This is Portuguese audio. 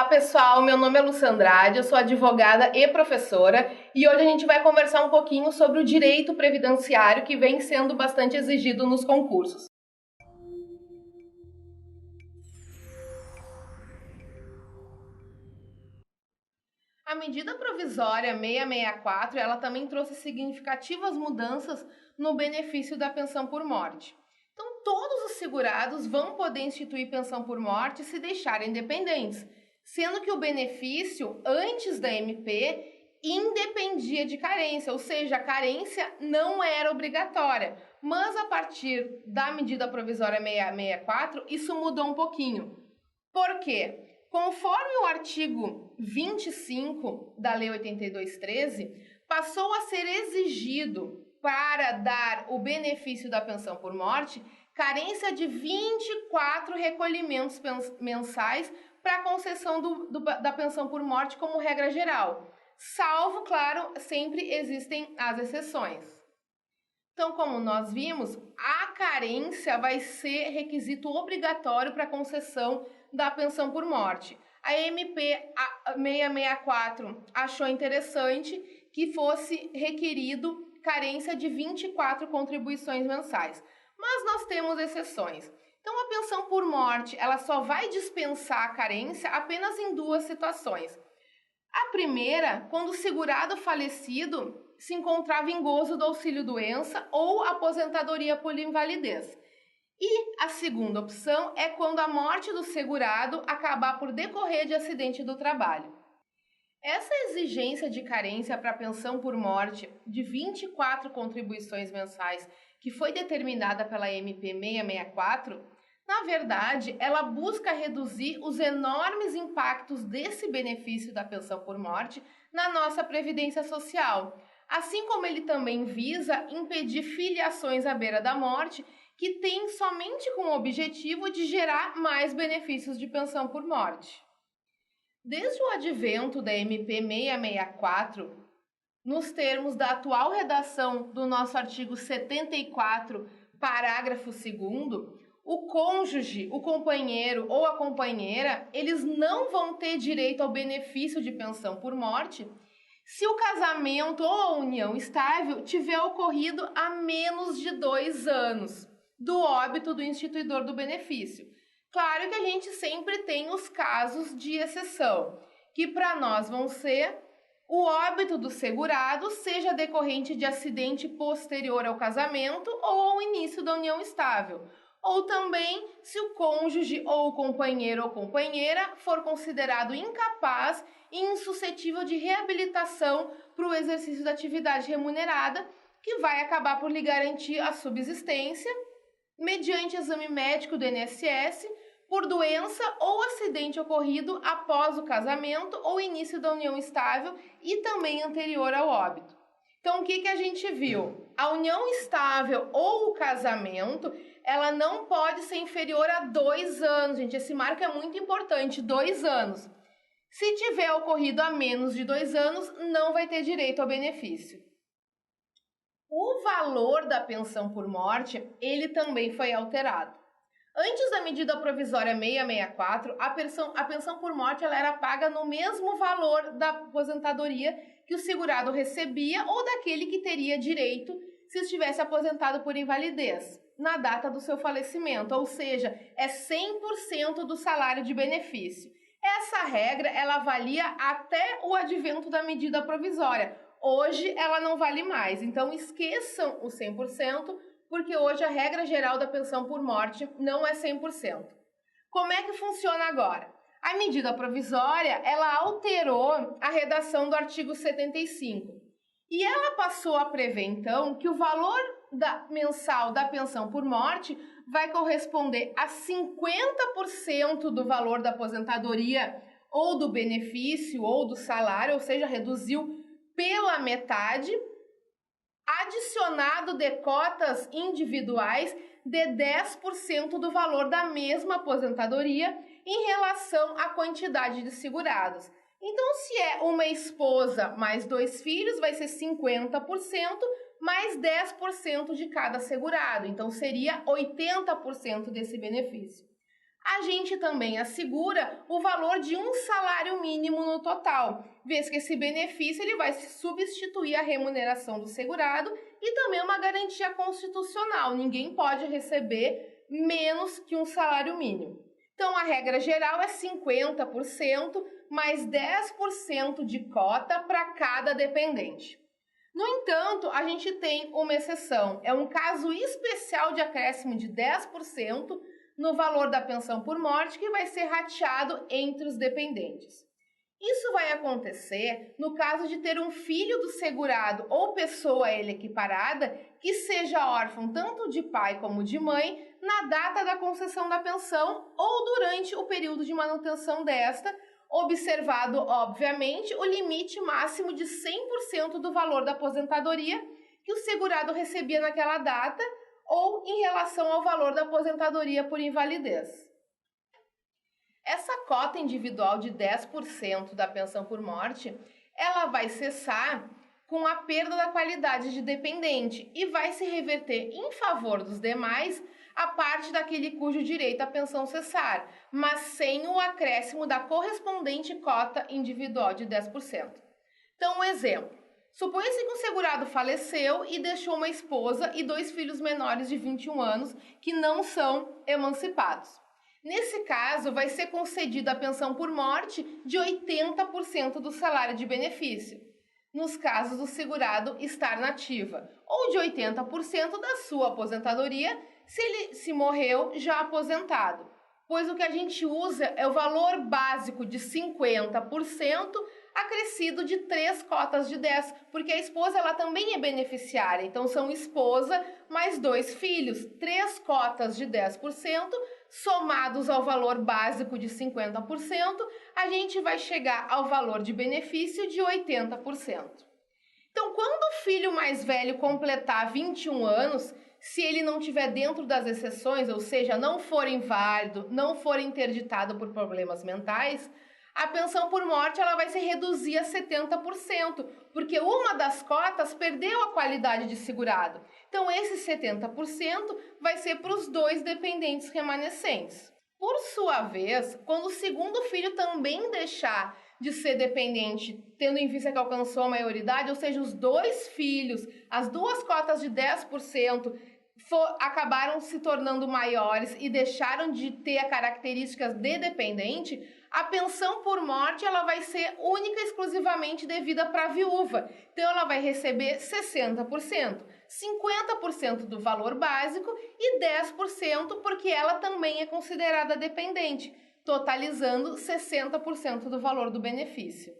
Pessoal, meu nome é Lúcia Andrade, eu sou advogada e professora e hoje a gente vai conversar um pouquinho sobre o direito previdenciário que vem sendo bastante exigido nos concursos. A medida provisória 664, ela também trouxe significativas mudanças no benefício da pensão por morte. Então, todos os segurados vão poder instituir pensão por morte se deixarem dependentes, sendo que o benefício, antes da MP, independia de carência, ou seja, a carência não era obrigatória. Mas a partir da medida provisória 664, isso mudou um pouquinho. Por quê? Conforme o artigo 25 da Lei 8213, passou a ser exigido para dar o benefício da pensão por morte, carência de 24 recolhimentos mensais para a concessão da pensão por morte como regra geral. Salvo, claro, sempre existem as exceções. Então, como nós vimos, a carência vai ser requisito obrigatório para a concessão da pensão por morte. A MP 664 achou interessante que fosse requerido carência de 24 contribuições mensais. Mas nós temos exceções. Então, a pensão por morte, ela só vai dispensar a carência apenas em duas situações. A primeira, quando o segurado falecido se encontrava em gozo do auxílio-doença ou aposentadoria por invalidez. E a segunda opção é quando a morte do segurado acabar por decorrer de acidente do trabalho. Essa exigência de carência para a pensão por morte de 24 contribuições mensais, que foi determinada pela MP 664, na verdade, ela busca reduzir os enormes impactos desse benefício da pensão por morte na nossa previdência social, assim como ele também visa impedir filiações à beira da morte que tem somente com o objetivo de gerar mais benefícios de pensão por morte. Desde o advento da MP 664, nos termos da atual redação do nosso artigo 74, parágrafo 2º, o cônjuge, o companheiro ou a companheira, eles não vão ter direito ao benefício de pensão por morte se o casamento ou a união estável tiver ocorrido há menos de 2 anos do óbito do instituidor do benefício. Claro que a gente sempre tem os casos de exceção, que para nós vão ser o óbito do segurado, seja decorrente de acidente posterior ao casamento ou ao início da união estável, ou também se o cônjuge ou o companheiro ou companheira for considerado incapaz e insuscetível de reabilitação para o exercício da atividade remunerada, que vai acabar por lhe garantir a subsistência mediante exame médico do INSS por doença ou acidente ocorrido após o casamento ou início da união estável e também anterior ao óbito. Então, o que a gente viu? A união estável ou o casamento, ela não pode ser inferior a 2 anos, gente. Esse marco é muito importante, 2 anos. Se tiver ocorrido há menos de 2 anos, não vai ter direito ao benefício. O valor da pensão por morte, ele também foi alterado. Antes da medida provisória 664, a pensão por morte ela era paga no mesmo valor da aposentadoria que o segurado recebia ou daquele que teria direito se estivesse aposentado por invalidez, na data do seu falecimento, ou seja, é 100% do salário de benefício. Essa regra, ela valia até o advento da medida provisória. Hoje, ela não vale mais, então esqueçam o 100%, porque hoje a regra geral da pensão por morte não é 100%. Como é que funciona agora? A medida provisória, ela alterou a redação do artigo 75. E ela passou a prever, então, que o valor mensal da pensão por morte vai corresponder a 50% do valor da aposentadoria ou do benefício ou do salário, ou seja, reduziu pela metade, adicionado de cotas individuais de 10% do valor da mesma aposentadoria em relação à quantidade de segurados. Então, se é uma esposa mais 2 filhos, vai ser 50% mais 10% de cada segurado. Então, seria 80% desse benefício. a gente também assegura o valor de um salário mínimo no total, vez que esse benefício ele vai substituir a remuneração do segurado e também uma garantia constitucional. Ninguém pode receber menos que um salário mínimo. Então, a regra geral é 50% mais 10% de cota para cada dependente. No entanto, a gente tem uma exceção. É um caso especial de acréscimo de 10% no valor da pensão por morte que vai ser rateado entre os dependentes. Isso vai acontecer no caso de ter um filho do segurado ou pessoa a ele equiparada que seja órfão tanto de pai como de mãe na data da concessão da pensão ou durante o período de manutenção desta, observado, obviamente, o limite máximo de 100% do valor da aposentadoria que o segurado recebia naquela data ou em relação ao valor da aposentadoria por invalidez. Essa cota individual de 10% da pensão por morte, ela vai cessar com a perda da qualidade de dependente e vai se reverter em favor dos demais a parte daquele cujo direito à pensão cessar, mas sem o acréscimo da correspondente cota individual de 10%. Então, um exemplo. Supõe-se que um segurado faleceu e deixou uma esposa e 2 filhos menores de 21 anos que não são emancipados. Nesse caso, vai ser concedida a pensão por morte de 80% do salário de benefício, nos casos do segurado estar na ativa, ou de 80% da sua aposentadoria se ele se morreu já aposentado, pois o que a gente usa é o valor básico de 50% acrescido de 3 cotas de 10, porque a esposa ela também é beneficiária, então são esposa mais 2 filhos, 3 cotas de 10%, somados ao valor básico de 50%, a gente vai chegar ao valor de benefício de 80%. Então, quando o filho mais velho completar 21 anos, se ele não estiver dentro das exceções, ou seja, não for inválido, não for interditado por problemas mentais, a pensão por morte ela vai se reduzir a 70%, porque uma das cotas perdeu a qualidade de segurado. Então, esse 70% vai ser para os 2 dependentes remanescentes. Por sua vez, quando o segundo filho também deixar de ser dependente, tendo em vista que alcançou a maioridade, ou seja, os 2 filhos, as 2 cotas de 10% acabaram se tornando maiores e deixaram de ter características de dependente, a pensão por morte ela vai ser única e exclusivamente devida para a viúva. Então, ela vai receber 60%, 50% do valor básico e 10% porque ela também é considerada dependente, totalizando 60% do valor do benefício.